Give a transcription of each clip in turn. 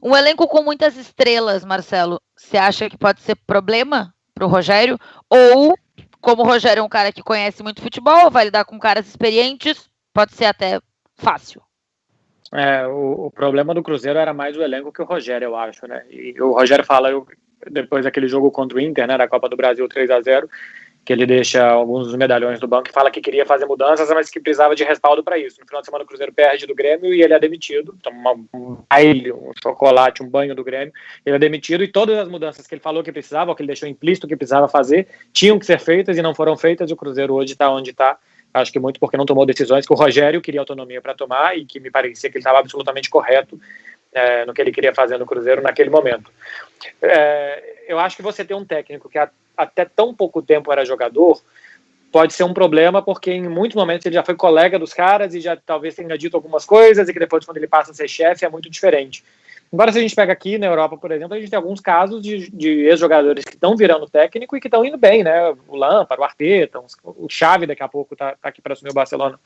Um elenco com muitas estrelas, Marcelo, você acha que pode ser problema para o Rogério? Ou, como o Rogério é um cara que conhece muito futebol, vai lidar com caras experientes, pode ser até fácil? O problema do Cruzeiro era mais o elenco que o Rogério, eu acho, né? E o Rogério fala, depois daquele jogo contra o Inter, né, da Copa do Brasil 3-0, que ele deixa alguns dos medalhões do banco e fala que queria fazer mudanças, mas que precisava de respaldo para isso. No final de semana o Cruzeiro perde do Grêmio e ele é demitido, toma um baile, um chocolate, um banho do Grêmio, ele é demitido e todas as mudanças que ele falou que precisava, ou que ele deixou implícito que precisava fazer, tinham que ser feitas e não foram feitas, e o Cruzeiro hoje está onde está. Acho que muito porque não tomou decisões que o Rogério queria autonomia para tomar e que me parecia que ele estava absolutamente correto no que ele queria fazer no Cruzeiro naquele momento. Eu acho que você ter um técnico que até tão pouco tempo era jogador pode ser um problema, porque em muitos momentos ele já foi colega dos caras e já talvez tenha dito algumas coisas e que depois, quando ele passa a ser chefe, é muito diferente. Agora, se a gente pega aqui na Europa, por exemplo, a gente tem alguns casos de ex-jogadores que estão virando técnico e que estão indo bem, né? O Lampard, o Arteta, o Xavi daqui a pouco tá aqui para assumir o Barcelona,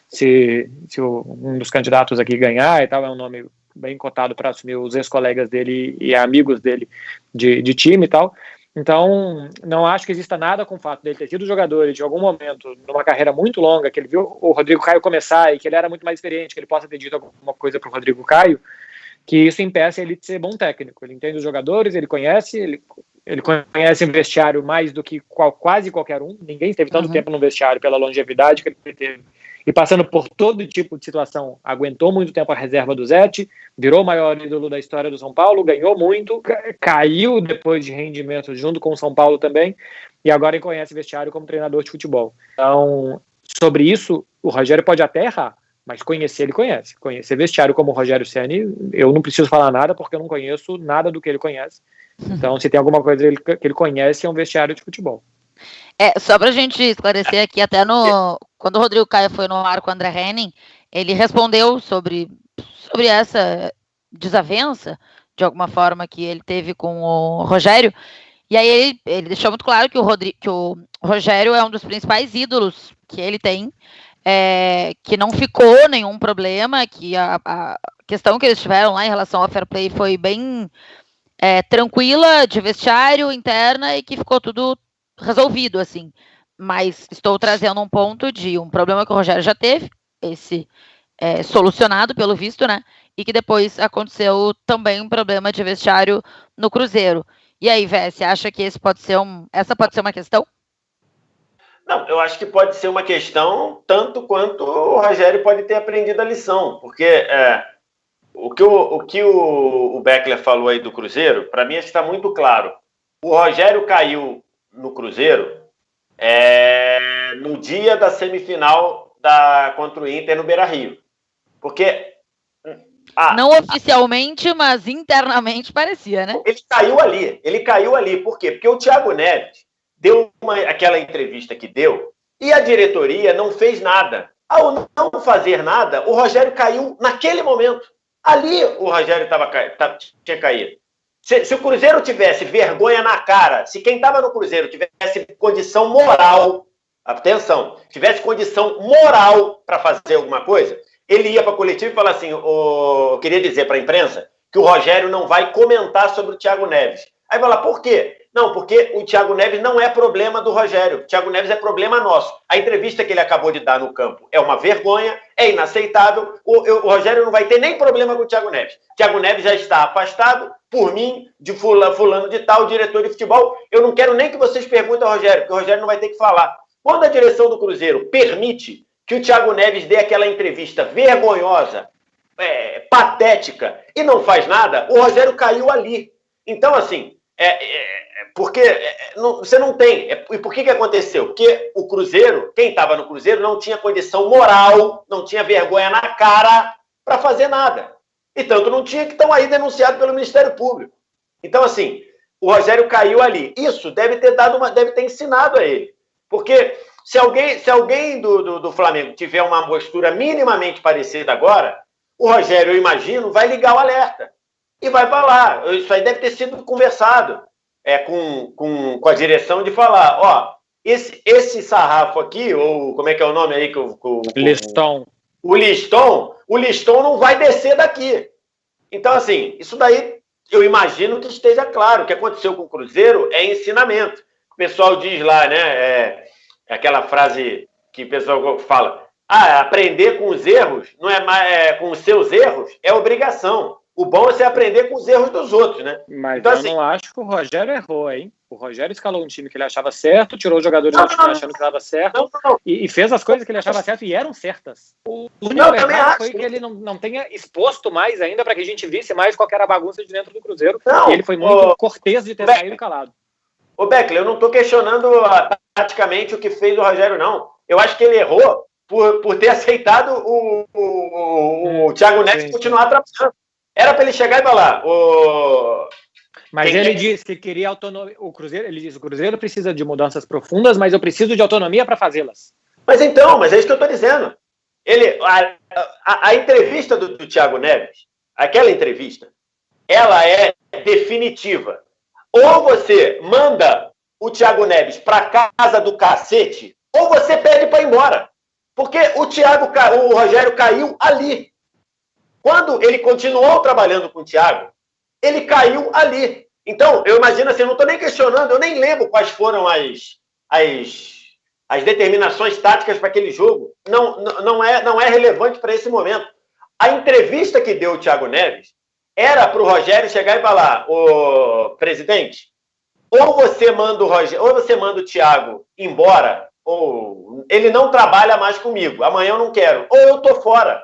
se um dos candidatos aqui ganhar e tal, é um nome bem cotado para assumir os ex-colegas dele e amigos dele de time e tal. Então, não acho que exista nada com o fato dele ter sido jogador e de algum momento, numa carreira muito longa, que ele viu o Rodrigo Caio começar e que ele era muito mais experiente, que ele possa ter dito alguma coisa para o Rodrigo Caio, que isso impeça ele de ser bom técnico. Ele entende os jogadores, ele conhece o vestiário mais do que quase qualquer um. Ninguém esteve tanto tempo no vestiário pela longevidade que ele teve. E passando por todo tipo de situação, aguentou muito tempo a reserva do Zete, virou o maior ídolo da história do São Paulo, ganhou muito, caiu depois de rendimento junto com o São Paulo também, e agora ele conhece o vestiário como treinador de futebol. Então, sobre isso, o Rogério pode até errar, mas conhecer ele conhece. Conhecer vestiário como o Rogério Ceni, eu não preciso falar nada, porque eu não conheço nada do que ele conhece. Então, se tem alguma coisa que ele conhece, é um vestiário de futebol. Só pra gente esclarecer aqui, até quando o Rodrigo Caio foi no ar com o André Henning, ele respondeu sobre essa desavença, de alguma forma, que ele teve com o Rogério, e aí ele deixou muito claro que o Rogério é um dos principais ídolos que ele tem, que não ficou nenhum problema, que a questão que eles tiveram lá em relação ao fair play foi bem tranquila, de vestiário, interna, e que ficou tudo resolvido, assim. Mas estou trazendo um ponto de um problema que o Rogério já teve, esse solucionado, pelo visto, né? E que depois aconteceu também um problema de vestiário no Cruzeiro. E aí, Vé, você acha que essa pode ser uma questão? Não, eu acho que pode ser uma questão tanto quanto o Rogério pode ter aprendido a lição, porque o que o Beckler falou aí do Cruzeiro, para mim está muito claro. O Rogério caiu no Cruzeiro no dia da semifinal contra o Inter no Beira-Rio. Porque... não oficialmente, mas internamente parecia, né? Ele caiu ali. Por quê? Porque o Thiago Neves deu aquela entrevista que deu e a diretoria não fez nada. Ao não fazer nada, o Rogério caiu naquele momento. Ali o Rogério tinha caído. Se o Cruzeiro tivesse vergonha na cara, se quem estava no Cruzeiro tivesse condição moral, atenção, tivesse condição moral para fazer alguma coisa, ele ia para a coletiva e falar assim, eu queria dizer para a imprensa que o Rogério não vai comentar sobre o Thiago Neves. Aí vai lá, por quê? Não, porque o Thiago Neves não é problema do Rogério. O Thiago Neves é problema nosso. A entrevista que ele acabou de dar no campo é uma vergonha, é inaceitável. O Rogério não vai ter nem problema com o Thiago Neves. O Thiago Neves já está afastado por mim, de fulano de tal, diretor de futebol. Eu não quero nem que vocês perguntem ao Rogério, porque o Rogério não vai ter que falar. Quando a direção do Cruzeiro permite que o Thiago Neves dê aquela entrevista vergonhosa, patética, e não faz nada, o Rogério caiu ali. Então, assim, porque você não tem. E por que aconteceu? Porque o Cruzeiro, quem estava no Cruzeiro, não tinha condição moral, não tinha vergonha na cara para fazer nada. E tanto não tinha que estão aí denunciados pelo Ministério Público. Então, assim, o Rogério caiu ali. Isso deve ter ensinado a ele. Porque se alguém do Flamengo tiver uma postura minimamente parecida agora, o Rogério, eu imagino, vai ligar o alerta. E vai para lá. Isso aí deve ter sido conversado com a direção de falar, ó, esse sarrafo aqui, ou como é que é o nome aí? Liston. O Liston não vai descer daqui. Então, assim, isso daí eu imagino que esteja claro. O que aconteceu com o Cruzeiro é ensinamento. O pessoal diz lá, né? Aquela frase que o pessoal fala: aprender com os erros não é mais, com os seus erros é obrigação. O bom é você aprender com os erros dos outros, né? Mas então, eu não acho que o Rogério errou, hein? O Rogério escalou um time que ele achava certo, tirou os jogadores do time achando que estava certo e fez as coisas que ele achava certo e eram certas. O único errado foi que ele não tenha exposto mais ainda para que a gente visse mais qual era a bagunça de dentro do Cruzeiro. E ele foi muito cortês de ter saído calado. Ô, Beckler, eu não estou questionando taticamente o que fez o Rogério, não. Eu acho que ele errou por ter aceitado o Thiago Neves continuar trabalhando. Era para ele chegar e falar. Mas ele disse que queria autonomia. O Cruzeiro precisa de mudanças profundas, mas eu preciso de autonomia para fazê-las. Mas é isso que eu estou dizendo. A entrevista do Thiago Neves, aquela entrevista, ela é definitiva. Ou você manda o Thiago Neves para casa do cacete, ou você pede para ir embora. Porque o Rogério caiu ali. Quando ele continuou trabalhando com o Thiago, ele caiu ali. Então, eu imagino assim, eu não estou nem questionando, eu nem lembro quais foram as determinações táticas para aquele jogo. Não é relevante para esse momento. A entrevista que deu o Thiago Neves era para o Rogério chegar e falar: ô presidente, ou você manda o Thiago embora, ou ele não trabalha mais comigo, amanhã eu não quero, ou eu estou fora.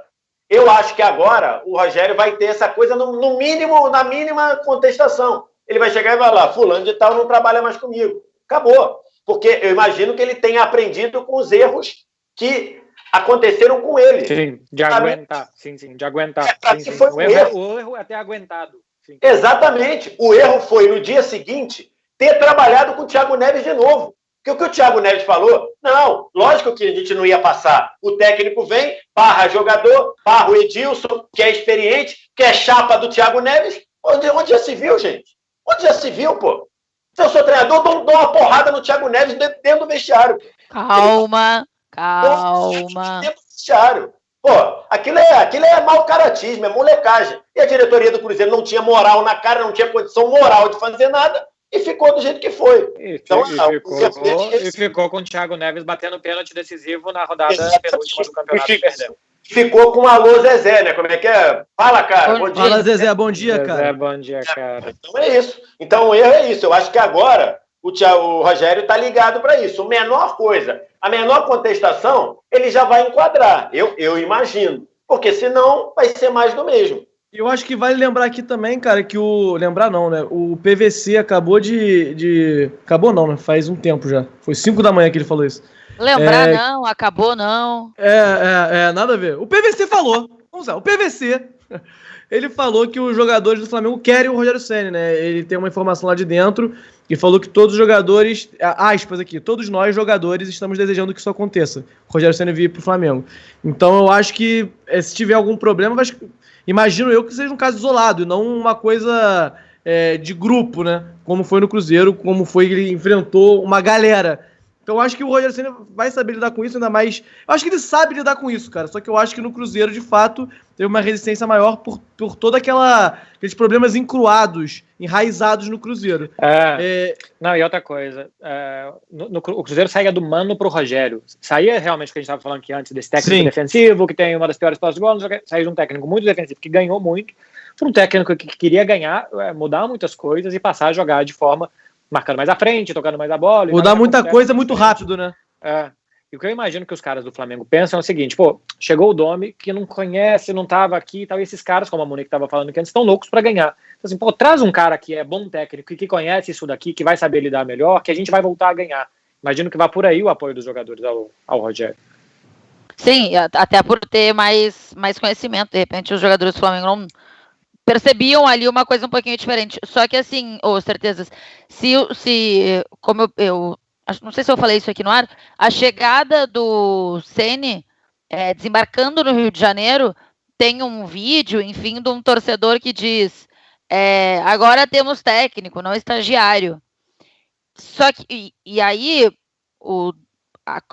Eu acho que agora o Rogério vai ter essa coisa no mínimo, na mínima contestação. Ele vai chegar e vai falar: fulano de tal não trabalha mais comigo. Acabou. Porque eu imagino que ele tenha aprendido com os erros que aconteceram com ele. Sim, de aguentar. Sim, de aguentar. Sim. O erro é ter aguentado. Sim. Exatamente. O erro foi, no dia seguinte, ter trabalhado com o Thiago Neves de novo. Porque o que o Thiago Neves falou, não, lógico que a gente não ia passar. O técnico vem, barra jogador, barra o Edilson, que é experiente, que é chapa do Thiago Neves. Onde já se viu, gente? Onde já se viu, pô? Se eu sou treinador, dou uma porrada no Thiago Neves dentro do vestiário. Calma. Dentro do vestiário. Pô, aquilo é mau caratismo, é molecagem. E a diretoria do Cruzeiro não tinha moral na cara, não tinha condição moral de fazer nada. E ficou do jeito que foi. Ficou com o Thiago Neves batendo pênalti decisivo na rodada penúltima do campeonato. Ficou com o alô Zezé, né? Como é que é? Fala, cara. Bom dia. Fala, Zezé. Bom dia, cara. Zezé, bom dia, cara. Então é isso. Então o erro é isso. Eu acho que agora o Rogério está ligado para isso. A menor contestação, ele já vai enquadrar. Eu imagino. Porque senão vai ser mais do mesmo. Eu acho que vale lembrar aqui também, cara, que lembrar não, né? O PVC acabou Acabou não, né? Faz um tempo já. Foi 5 da manhã que ele falou isso. Lembrar não, acabou não. Nada a ver. O PVC falou. Vamos lá, o PVC... Ele falou que os jogadores do Flamengo querem o Rogério Ceni, né? Ele tem uma informação lá de dentro e falou que todos os jogadores, aspas aqui, todos nós jogadores estamos desejando que isso aconteça. O Rogério Ceni vir pro Flamengo. Então eu acho que se tiver algum problema, imagino eu que seja um caso isolado e não uma coisa de grupo, né? Como foi no Cruzeiro, como foi que ele enfrentou uma galera. Então eu acho que o Rogério Ceni vai saber lidar com isso, ainda mais... Eu acho que ele sabe lidar com isso, cara. Só que eu acho que no Cruzeiro, de fato, teve uma resistência maior por todo aqueles problemas encruados, enraizados no Cruzeiro. Não, e outra coisa. O Cruzeiro saía do Mano pro Rogério. Saía realmente o que a gente estava falando aqui antes, desse técnico defensivo, que tem uma das piores posses de bola. Saía de um técnico muito defensivo, que ganhou muito, para um técnico que queria ganhar, mudar muitas coisas e passar a jogar de forma... marcando mais à frente, tocando mais a bola. Mudar muita coisa muito rápido, né? E o que eu imagino que os caras do Flamengo pensam é o seguinte: pô, chegou o Domi, que não conhece, não tava aqui e tal, e esses caras, como a Monique tava falando que antes, estão loucos pra ganhar. Então, assim, pô, traz um cara que é bom técnico e que conhece isso daqui, que vai saber lidar melhor, que a gente vai voltar a ganhar. Imagino que vai por aí o apoio dos jogadores ao Rogério. Sim, até por ter mais conhecimento. De repente, os jogadores do Flamengo não percebiam ali uma coisa um pouquinho diferente. Só que assim, certezas, como eu não sei se eu falei isso aqui no ar, a chegada do Ceni desembarcando no Rio de Janeiro, tem um vídeo, enfim, de um torcedor que diz: agora temos técnico, não estagiário. Só que, e aí,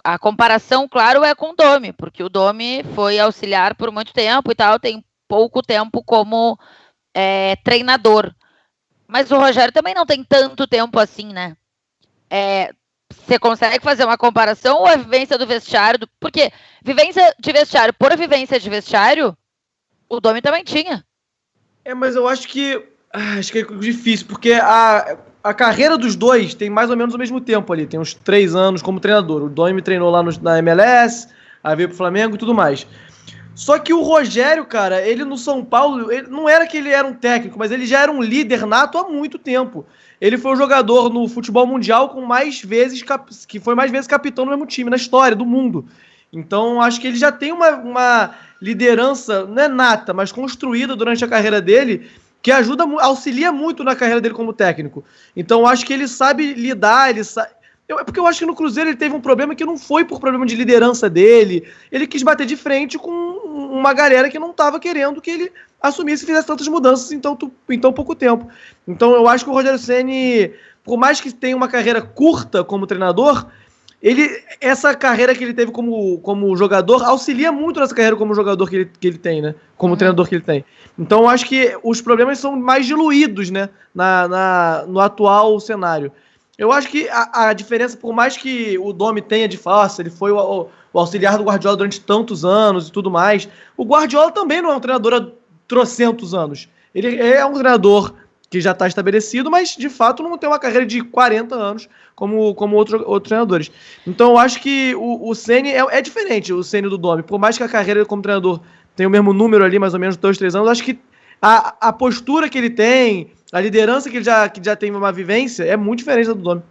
a comparação, claro, é com o Domi, porque o Domi foi auxiliar por muito tempo e tal, tem pouco tempo como treinador. Mas o Rogério também não tem tanto tempo assim, né? Você consegue fazer uma comparação ou a vivência do vestiário? Porque vivência de vestiário por vivência de vestiário, o Domi também tinha. Mas eu acho que é difícil, porque a carreira dos dois tem mais ou menos o mesmo tempo ali. Tem uns 3 anos como treinador. O Domi treinou lá na MLS, aí veio pro Flamengo e tudo mais. Só que o Rogério, cara, ele no São Paulo, não era que ele era um técnico, mas ele já era um líder nato há muito tempo. Ele foi o jogador no futebol mundial que foi mais vezes capitão no mesmo time, na história do mundo. Então, acho que ele já tem uma liderança, não é nata, mas construída durante a carreira dele, que auxilia muito na carreira dele como técnico. Então, acho que ele sabe lidar, porque eu acho que no Cruzeiro ele teve um problema que não foi por problema de liderança dele. Ele quis bater de frente com uma galera que não estava querendo que ele assumisse e fizesse tantas mudanças em tão pouco tempo. Então eu acho que o Rogério Ceni, por mais que tenha uma carreira curta como treinador, essa carreira que ele teve como jogador auxilia muito nessa carreira como jogador que ele tem, né? Como treinador que ele tem. Então eu acho que os problemas são mais diluídos, né? No atual cenário. Eu acho que a diferença, por mais que o Domi tenha de face, ele foi o auxiliar do Guardiola durante tantos anos e tudo mais, o Guardiola também não é um treinador há trocentos anos. Ele é um treinador que já está estabelecido, mas de fato não tem uma carreira de 40 anos como outros treinadores. Então eu acho que o Ceni é diferente, o Ceni do Domi. Por mais que a carreira como treinador tenha o mesmo número ali, mais ou menos 2, 3 anos, eu acho que a postura que ele tem, a liderança que ele já tem uma vivência, é muito diferente da do Domi.